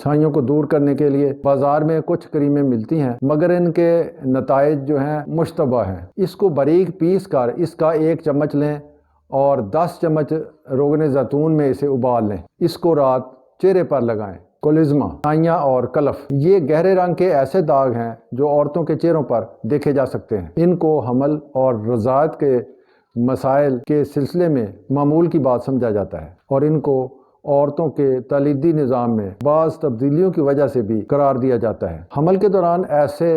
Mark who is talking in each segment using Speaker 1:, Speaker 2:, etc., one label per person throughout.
Speaker 1: چھائیوں کو دور کرنے کے لیے بازار میں کچھ کریمیں ملتی ہیں مگر ان کے نتائج جو ہیں مشتبہ ہیں۔ اس کو باریک پیس کر اس کا 1 چمچ لیں اور 10 چمچ روغن زیتون میں اسے ابال لیں۔ اس کو رات چہرے پر لگائیں۔ کولزما، چھائیاں اور کلف، یہ گہرے رنگ کے ایسے داغ ہیں جو عورتوں کے چہروں پر دیکھے جا سکتے ہیں۔ ان کو حمل اور رضاعت کے مسائل کے سلسلے میں معمول کی بات سمجھا جاتا ہے اور ان کو عورتوں کے تولیدی نظام میں بعض تبدیلیوں کی وجہ سے بھی قرار دیا جاتا ہے۔ حمل کے دوران ایسے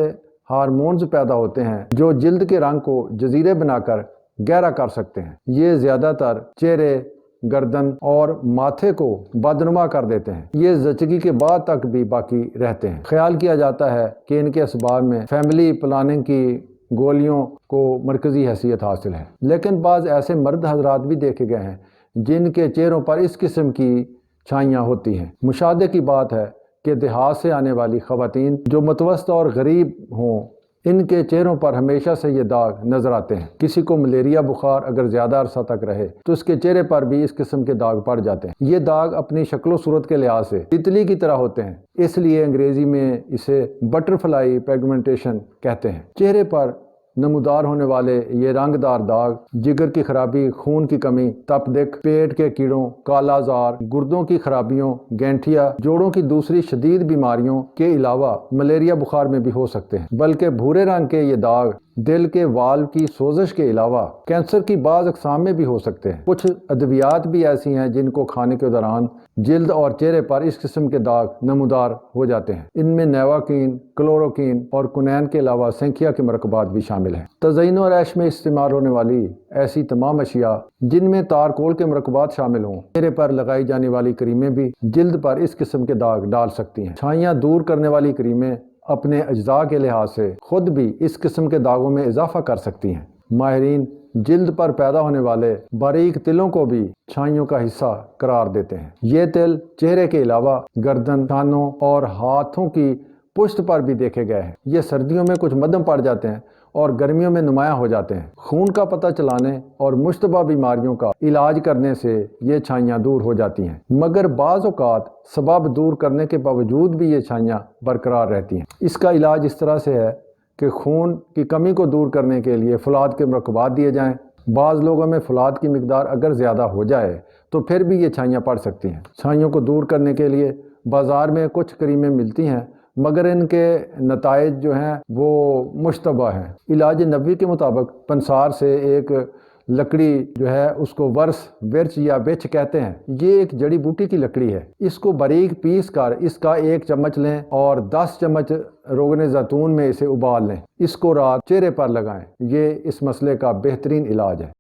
Speaker 1: ہارمونز پیدا ہوتے ہیں جو جلد کے رنگ کو جزیرے بنا کر گہرا کر سکتے ہیں۔ یہ زیادہ تر چہرے، گردن اور ماتھے کو بدنما کر دیتے ہیں۔ یہ زچگی کے بعد تک بھی باقی رہتے ہیں۔ خیال کیا جاتا ہے کہ ان کے اسباب میں فیملی پلاننگ کی گولیوں کو مرکزی حیثیت حاصل ہے، لیکن بعض ایسے مرد حضرات بھی دیکھے گئے ہیں جن کے چہروں پر اس قسم کی چھائیاں ہوتی ہیں۔ مشاہدے کی بات ہے کہ دیہات سے آنے والی خواتین جو متوسط اور غریب ہوں، ان کے چہروں پر ہمیشہ سے یہ داغ نظر آتے ہیں۔ کسی کو ملیریا بخار اگر زیادہ عرصہ تک رہے تو اس کے چہرے پر بھی اس قسم کے داغ پڑ جاتے ہیں۔ یہ داغ اپنی شکل و صورت کے لحاظ سے تتلی کی طرح ہوتے ہیں، اس لیے انگریزی میں اسے بٹر فلائی پیگمنٹیشن کہتے ہیں۔ چہرے پر نمودار ہونے والے یہ رنگ دار داغ جگر کی خرابی، خون کی کمی، تپدق، پیٹ کے کیڑوں، کالا زار، گردوں کی خرابیوں، گینٹھیا، جوڑوں کی دوسری شدید بیماریوں کے علاوہ ملیریا بخار میں بھی ہو سکتے ہیں۔ بلکہ بھورے رنگ کے یہ داغ دل کے والو کی سوزش کے علاوہ کینسر کی بعض اقسام میں بھی ہو سکتے ہیں۔ کچھ ادویات بھی ایسی ہیں جن کو کھانے کے دوران جلد اور چہرے پر اس قسم کے داغ نمودار ہو جاتے ہیں۔ ان میں نیواکین، کلوروکین اور کنین کے علاوہ سنکھیا کے مرکبات بھی شامل ہیں۔ تزئین و آرائش میں استعمال ہونے والی ایسی تمام اشیاء جن میں تارکول کے مرکبات شامل ہوں، چہرے پر لگائی جانے والی کریمیں بھی جلد پر اس قسم کے داغ ڈال سکتی ہیں۔ چھائیاں دور کرنے والی کریمیں اپنے اجزاء کے لحاظ سے خود بھی اس قسم کے داغوں میں اضافہ کر سکتی ہیں۔ ماہرین جلد پر پیدا ہونے والے باریک تلوں کو بھی چھائیوں کا حصہ قرار دیتے ہیں۔ یہ تل چہرے کے علاوہ گردن، کانوں اور ہاتھوں کی پشت پر بھی دیکھے گئے ہیں۔ یہ سردیوں میں کچھ مدھم پڑ جاتے ہیں اور گرمیوں میں نمایاں ہو جاتے ہیں۔ خون کا پتہ چلانے اور مشتبہ بیماریوں کا علاج کرنے سے یہ چھائیاں دور ہو جاتی ہیں، مگر بعض اوقات سبب دور کرنے کے باوجود بھی یہ چھائیاں برقرار رہتی ہیں۔ اس کا علاج اس طرح سے ہے کہ خون کی کمی کو دور کرنے کے لیے فولاد کے مرکبات دیے جائیں۔ بعض لوگوں میں فولاد کی مقدار اگر زیادہ ہو جائے تو پھر بھی یہ چھائیاں پڑ سکتی ہیں۔ چھائیوں کو دور کرنے کے لیے بازار میں کچھ کریمیں ملتی ہیں مگر ان کے نتائج جو ہیں وہ مشتبہ ہیں۔ علاج نبوی کے مطابق پنسار سے ایک لکڑی جو ہے اس کو ورس، ورچ یا بچ کہتے ہیں۔ یہ ایک جڑی بوٹی کی لکڑی ہے۔ اس کو باریک پیس کر اس کا 1 چمچ لیں اور 10 چمچ روغن زیتون میں اسے ابال لیں۔ اس کو رات چہرے پر لگائیں۔ یہ اس مسئلے کا بہترین علاج ہے۔